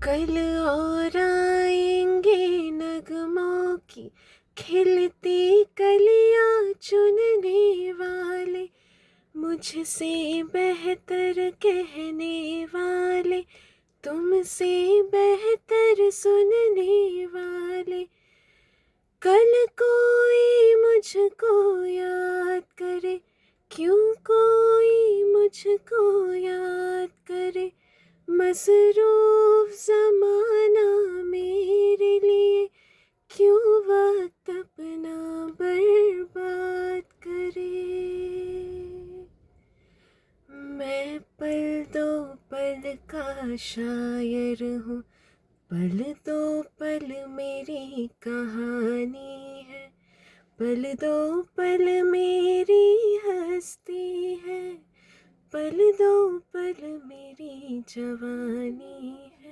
कल और आएंगे नगमों की खिलती कलियां चुनने वाले, मुझसे बेहतर कहने वाले, तुमसे बेहतर सुनने वाले। कल कोई मुझको याद करे, क्यों कोई मुझको याद करे। मसरूफ ज़माना मेरे लिए क्यों वक्त अपना बर्बाद करे। मैं पल दो पल का शायर हूँ, पल दो पल मेरी कहानी है, पल दो पल मेरी हस्ती है, पल दो पल मेरी जवानी है।